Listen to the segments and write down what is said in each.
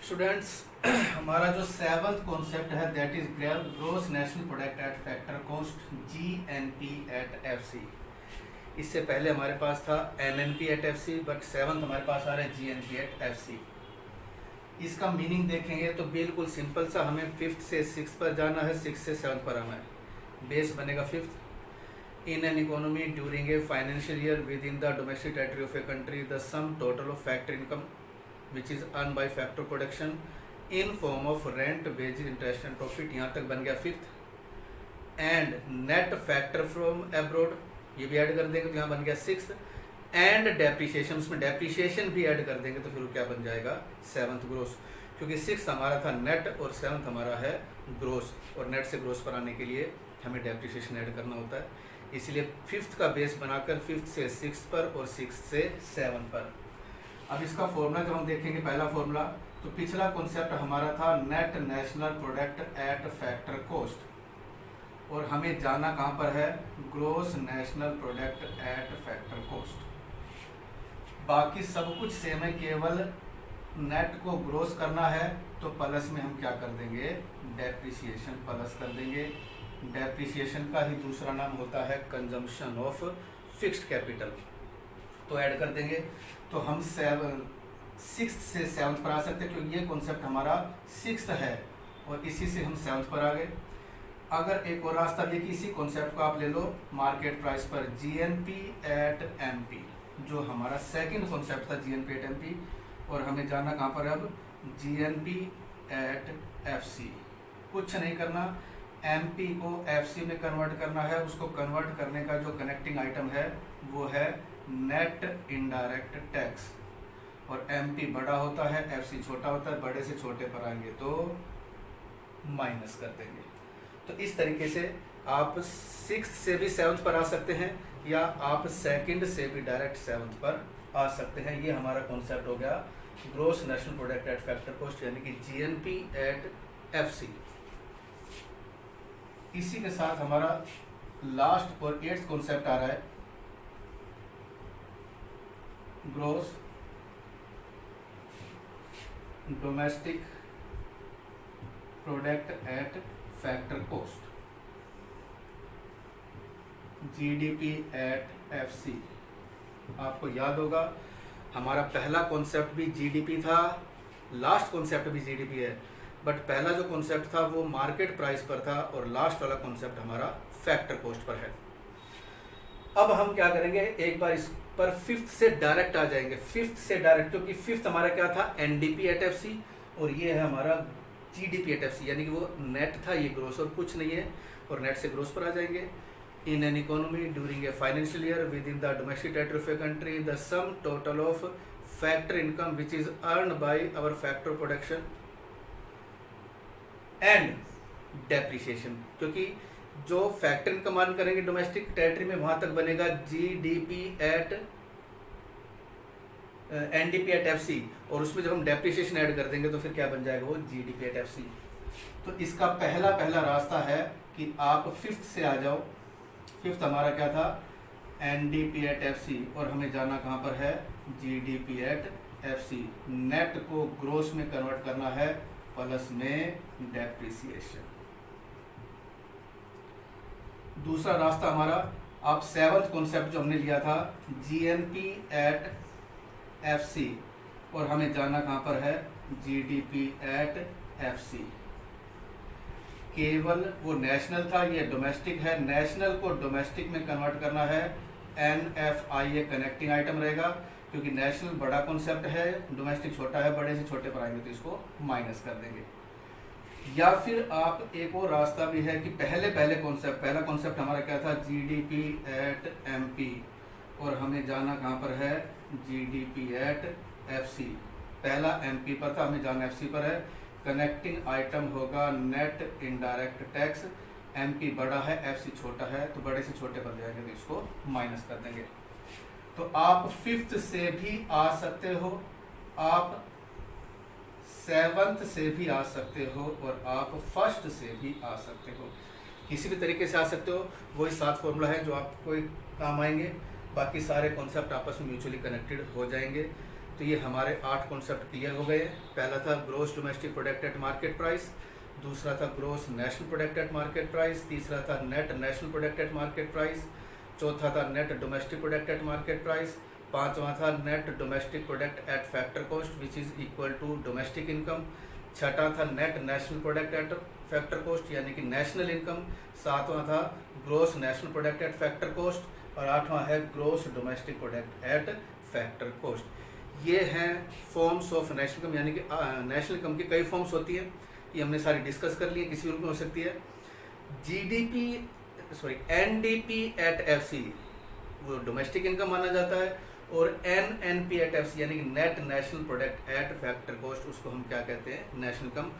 Students, हमारा जो seventh concept है that is gross national product at factor cost GNP at FC। इससे पहले हमारे पास था MNP at FC, but seventh हमारे पास आ रहा है GNP एट FC। इसका मीनिंग देखेंगे तो बिल्कुल सिंपल सा, हमें फिफ्थ से सिक्स पर जाना है, सिक्स से सेवन्थ पर आना है। बेस बनेगा fifth. In an economy during a financial year within the domestic territory of a country the sum total of factor income which is earned by factor production in form of rent, wages, interest and profit। यहाँ तक बन गया fifth. And net factor from abroad, ये भी add कर देंगे तो यहाँ बन गया सिक्स। एंड डेप्रिसिएशन, उसमें डेप्रिसिएशन भी ऐड कर देंगे तो फिर क्या बन जाएगा सेवन्थ ग्रोस। क्योंकि सिक्स हमारा था नेट और सेवन्थ हमारा है ग्रोस, और नेट से ग्रोस पर आने के लिए हमें डेप्रिसिएशन ऐड करना होता है। इसलिए फिफ्थ का बेस बनाकर फिफ्थ से सिक्स पर और सिक्स से सेवन पर। अब इसका फॉर्मूला जब हम देखेंगे, पहला फॉर्मूला, तो पिछला कॉन्सेप्ट हमारा था net national product at factor cost, और हमें जाना कहाँ पर है, gross national product at factor cost. बाकी सब कुछ सेम है, केवल नेट को ग्रोस करना है तो प्लस में हम क्या कर देंगे, डेप्रिसिएशन प्लस कर देंगे। डेप्रिसिएशन का ही दूसरा नाम होता है कंजम्पशन ऑफ फिक्स्ड कैपिटल, तो ऐड कर देंगे। तो हम सिक्स से सेवन्थ पर आ सकते हैं, क्योंकि ये कॉन्सेप्ट हमारा सिक्स्थ है और इसी से हम सेवन्थ पर आ गए। अगर एक और रास्ता भी कि इसी कॉन्सेप्ट को आप ले लो मार्केट प्राइस पर GNP एट MP, जो हमारा सेकंड कॉन्सेप्ट था GNP एट MP, और हमें जाना कहाँ पर है अब, GNP एट FC। कुछ नहीं करना, MP को FC में कन्वर्ट करना है। उसको कन्वर्ट करने का जो कनेक्टिंग आइटम है वो है नेट इनडायरेक्ट टैक्स, और MP बड़ा होता है, FC छोटा होता है, बड़े से छोटे पर आएंगे तो माइनस कर देंगे। तो इस तरीके से आप सिक्स्थ से भी सेवन्थ पर आ सकते हैं, या आप सेकंड से भी डायरेक्ट सेवन्थ पर आ सकते हैं। ये हमारा कॉन्सेप्ट हो गया gross national product at factor cost, यानी कि GNP एट FC। इसी के साथ हमारा लास्ट और एट्थ कॉन्सेप्ट आ रहा है gross domestic product at factor cost, GDP at FC। आपको याद होगा हमारा पहला कॉन्सेप्ट भी GDP था, लास्ट कॉन्सेप्ट भी GDP है, बट पहला जो कॉन्सेप्ट था वो मार्केट प्राइस पर था और लास्ट वाला कॉन्सेप्ट हमारा फैक्टर कॉस्ट पर है। अब हम क्या करेंगे, एक बार इस पर फिफ्थ से डायरेक्ट आ जाएंगे। फिफ्थ से डायरेक्ट, क्योंकि फिफ्थ हमारा क्या था, NDP एट FC, और ये है हमारा GDP एट FC, यानी कि वो नेट था, ये ग्रोस और कुछ नहीं है, और नेट से ग्रोस पर आ जाएंगे। In an economy during a financial year within the domestic territory of a country the sum total of factor income which is earn by our factor production and depreciation, क्योंकि जो factor income earn करेंगे domestic territory में वहां तक बनेगा GDP at NDP at FC, और उसमें जब हम डेप्रिसिएशन ऐड कर देंगे तो फिर क्या बन जाएगा, वो GDP एट FC। तो इसका पहला रास्ता है कि आप फिफ्थ से आ जाओ। फिफ्थ हमारा क्या था, NDP एट FC, और हमें जाना कहाँ पर है, GDP एट FC। नेट को ग्रोस में कन्वर्ट करना है, प्लस में डेप्रिसिएशन। दूसरा रास्ता हमारा, आप सेवंथ कॉन्सेप्ट जो हमने लिया था GNP एट FC, और हमें जाना कहाँ पर है, GDP एट FC। केवल वो नेशनल था, ये डोमेस्टिक है, नेशनल को डोमेस्टिक में कन्वर्ट करना है, NFI ये कनेक्टिंग आइटम रहेगा, क्योंकि नेशनल बड़ा कॉन्सेप्ट है, डोमेस्टिक छोटा है, बड़े से छोटे पर आएंगे तो इसको माइनस कर देंगे। या फिर आप एक और रास्ता भी है कि पहला कॉन्सेप्ट हमारा क्या था, GDP एट MP, और हमें जाना कहाँ पर है, GDP एट FC। पहला MP पर था, हमें जाना FC पर है। कनेक्टिंग आइटम होगा नेट इनडायरेक्ट टैक्स, MP बड़ा है, FC छोटा है, तो बड़े से छोटे पर जाएंगे तो इसको माइनस कर देंगे। तो आप फिफ्थ से भी आ सकते हो, आप सेवंथ से भी आ सकते हो, और आप फर्स्ट से भी आ सकते हो। किसी भी तरीके से आ सकते हो। वही 7 फॉर्मूला है जो आपको काम आएंगे। बाकी सारे कॉन्सेप्ट आपस में म्यूचुअली कनेक्टेड हो जाएंगे। तो ये हमारे 8 कॉन्सेप्ट क्लियर हो गए। पहला था gross domestic product at market price, दूसरा था gross national product at market price, तीसरा था net national product at market price, चौथा था net domestic product at market price, पांचवा था net domestic product at factor cost which is equal to domestic income, छठा था net national product at factor cost यानी कि नेशनल इनकम, सातवां था gross national product at factor cost और आठवां है gross domestic product at factor cost. ये हैं फॉर्म्स ऑफ नेशनल इनकम, यानी कि नेशनल इनकम की कई फॉर्म्स होती है, ये हमने सारी डिस्कस कर ली है, किसी रूप में हो सकती है। एनडीपी एट एफसी वो डोमेस्टिक इनकम माना जाता है और एनएनपी एट एफसी यानी कि net national product at factor cost, उसको हम क्या कहते हैं, नेशनल इनकम।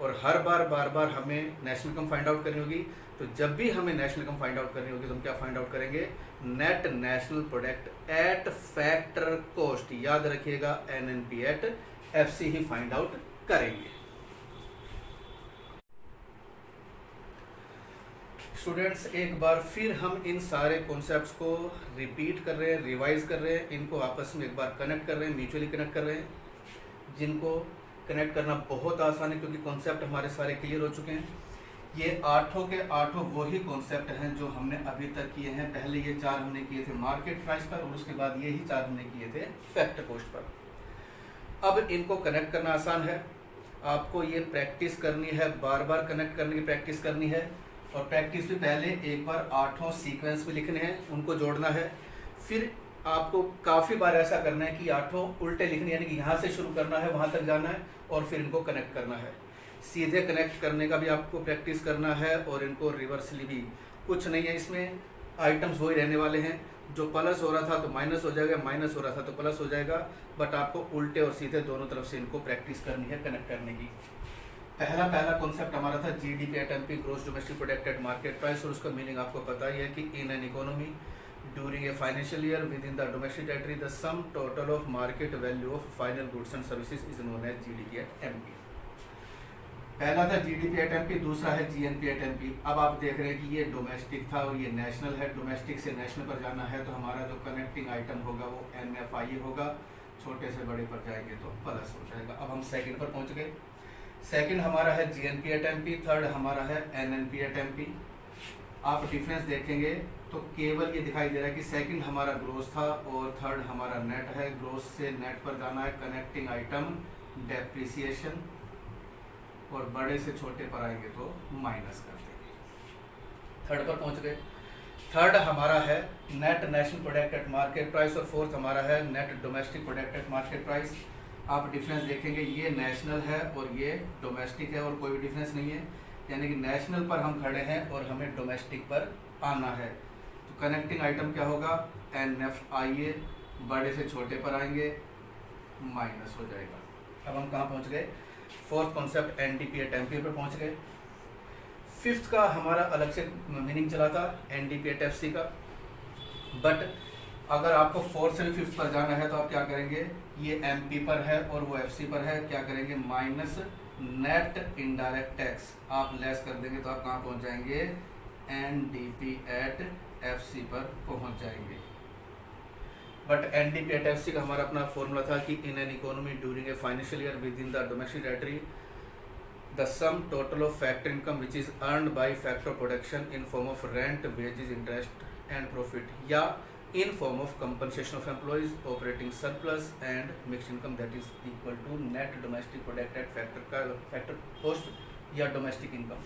और हर बार हमें नेशनल इनकम फाइंड आउट करनी होगी, तो जब भी हमें नेशनल इनकम फाइंड आउट करनी होगी तो हम क्या फाइंड आउट करेंगे, net national product at factor cost, याद रखिएगा एनएनपी एट एफसी ही फाइंड आउट करेंगे। स्टूडेंट्स, एक बार फिर हम इन सारे कॉन्सेप्ट्स को रिपीट कर रहे हैं, रिवाइज कर रहे हैं, इनको आपस में एक बार कनेक्ट कर रहे हैं, म्यूचुअली कनेक्ट कर रहे हैं, जिनको कनेक्ट करना बहुत आसान है क्योंकि कॉन्सेप्ट हमारे सारे क्लियर हो चुके हैं। ये आठों के आठों वही कॉन्सेप्ट हैं जो हमने अभी तक किए हैं। पहले ये 4 हमने किए थे मार्केट प्राइस पर और उसके बाद ये ही 4 हमने किए थे फैक्टर कॉस्ट पर। अब इनको कनेक्ट करना आसान है, आपको ये प्रैक्टिस करनी है, बार बार कनेक्ट करने की प्रैक्टिस करनी है। और प्रैक्टिस में पहले एक बार 8 सीक्वेंस भी लिखने हैं, उनको जोड़ना है। फिर आपको काफ़ी बार ऐसा करना है कि 8 उल्टे लिखने, यानी कि यहाँ से शुरू करना है, वहाँ तक जाना है और फिर इनको कनेक्ट करना है। सीधे कनेक्ट करने का भी आपको प्रैक्टिस करना है और इनको रिवर्सली भी। कुछ नहीं है इसमें, आइटम्स वही रहने वाले हैं। जो प्लस हो रहा था तो माइनस हो जाएगा, माइनस हो रहा था तो प्लस हो जाएगा, बट आपको उल्टे और सीधे दोनों तरफ से इनको प्रैक्टिस करनी है कनेक्ट करने की। पहला कॉन्सेप्ट हमारा था GDP at MP, gross domestic product at market price, और उसका मीनिंग आपको पता ही है कि in an economy during a financial year within the domestic territory the sum total of market value of final goods and services is known as GDP at MP. पहला था GDP at MP, दूसरा है GNP eight MP. अब आप देख रहे हैं कि ये डोमेस्टिक था और ये नेशनल है। डोमेस्टिक से नेशनल पर जाना है तो हमारा जो कनेक्टिंग आइटम होगा वो एनएफआई होगा, छोटे से बड़े पर जाएंगे तो प्लस हो जाएगा। अब हम सेकंड पर पहुंच गए। सेकंड हमारा है जीएनपी एट एमपी, थर्ड हमारा है एनएनपी एट एमपी। आप डिफरेंस देखेंगे तो केवल ये दिखाई दे रहा है कि सेकंड हमारा ग्रोस था और थर्ड हमारा नेट है। ग्रोस से नेट पर जाना है, कनेक्टिंग आइटम डेप्रिसिएशन, और बड़े से छोटे पर आएंगे तो माइनस कर देंगे। थर्ड पर पहुंच गए। थर्ड हमारा है net national product at market price और फोर्थ हमारा है net domestic product at market price. आप डिफरेंस देखेंगे, ये नेशनल है और ये डोमेस्टिक है और कोई भी डिफरेंस नहीं है, यानी कि नेशनल पर हम खड़े हैं और हमें डोमेस्टिक पर आना है। तो कनेक्टिंग आइटम क्या होगा, एनएफआईए, बड़े से छोटे पर आएंगे माइनस हो जाएगा। अब हम कहाँ पहुँच गए, fourth concept NDP at MP पर पहुँच गए। फिफ्थ का हमारा अलग से मीनिंग चला था एनडीपी एट एफसी का, बट अगर आपको फोर्थ से भी फिफ्थ पर जाना है तो आप क्या करेंगे, ये एमपी पर है और वो एफसी पर है, क्या करेंगे माइनस नेट इनडायरेक्ट टैक्स, आप लेस कर देंगे तो आप कहाँ पहुँच जाएंगे, एनडीपी एट एफसी पर पहुँच जाएंगे। बट एनडीपी एट एफसी का हमारा अपना फॉर्मूला था कि in an economy during a financial year within the domestic territory the sum total of factor income which is earned by factor production in form of rent, wages, interest and profit, या in form of compensation of employees, operating surplus and mixed income that is equal to net domestic product at factor cost या domestic income।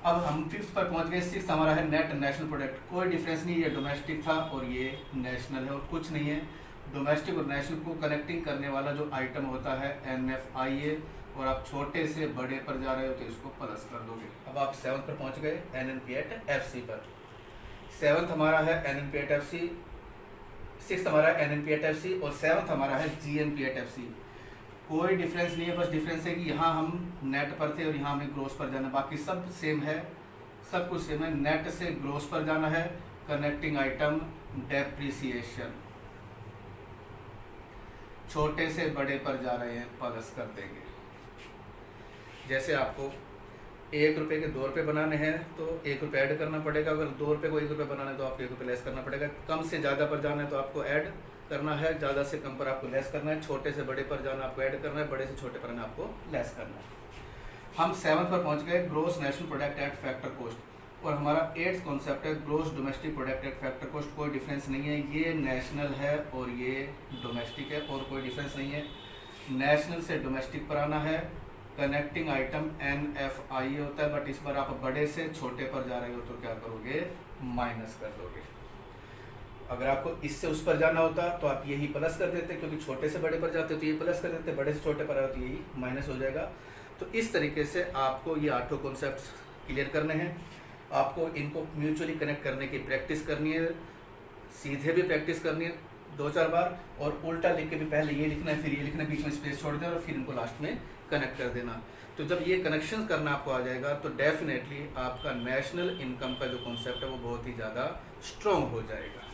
अब हम fifth पर पहुंच गए। Six हमारा है net national product, कोई डिफरेंस नहीं, ये डोमेस्टिक था और ये नेशनल है और कुछ नहीं है। डोमेस्टिक और नेशनल को कनेक्टिंग करने वाला जो आइटम होता है एनएफआईए, और आप छोटे से बड़े पर जा रहे हो तो इसको प्लस कर दोगे। अब आप सेवंथ पर पहुंच गए एनएनपी एट एफसी पर। सेवंथ हमारा है एनएनपी एट एफसी, सिक्स्थ हमारा है एनएनपी एट एफसी और सेवंथ हमारा है जीएनपी एट एफसी। कोई डिफरेंस नहीं है, बस डिफरेंस है कि यहाँ हम नेट पर थे और यहाँ हमें ग्रोस पर जाना, बाकी सब सेम है, सब कुछ सेम है। नेट से ग्रोस पर जाना है, कनेक्टिंग आइटम डेप्रिसिएशन, छोटे से बड़े पर जा रहे हैं प्लस कर देंगे। जैसे आपको 1 रुपये के 2 रुपये बनाने हैं तो 1 रुपये ऐड करना पड़ेगा, अगर 2 रुपये को 1 रुपये बनाना है तो आपको 1 रुपये लेस करना पड़ेगा। कम से ज़्यादा पर जाना है तो आपको ऐड करना है, ज़्यादा से कम पर आपको लेस करना है, छोटे से बड़े पर जाना आपको ऐड करना है, बड़े से छोटे पर आपको लेस करना है। हम 7th पर पहुंच गए, gross national product at factor cost, और हमारा 8th कॉन्सेप्ट है gross domestic product at factor cost. कोई डिफरेंस नहीं है, ये नेशनल है और ये डोमेस्टिक है, और कोई डिफरेंस नहीं है। नेशनल से डोमेस्टिक पर आना है, कनेक्टिंग आइटम NFI होता है, बट इस बार आप बड़े से छोटे पर जा रहे हो तो क्या करोगे, माइनस कर दोगे। अगर आपको इससे उस पर जाना होता तो आप यही प्लस कर देते, क्योंकि छोटे से बड़े पर जाते तो ये प्लस कर देते, बड़े से छोटे पर आए तो यही माइनस हो जाएगा। तो इस तरीके से आपको ये 8 कॉन्सेप्ट्स क्लियर करने हैं। आपको इनको म्यूचुअली कनेक्ट करने की प्रैक्टिस करनी है, सीधे भी प्रैक्टिस करनी है 2-4 बार, और उल्टा लिख के भी पहले ये लिखना है, फिर ये लिखना है, बीच में स्पेस छोड़ देना और फिर इनको लास्ट में कनेक्ट कर देना। तो जब ये कनेक्शन करना आपको आ जाएगा तो डेफिनेटली आपका नेशनल इनकम का जो कॉन्सेप्ट है वो बहुत ही ज़्यादा स्ट्रॉन्ग हो जाएगा।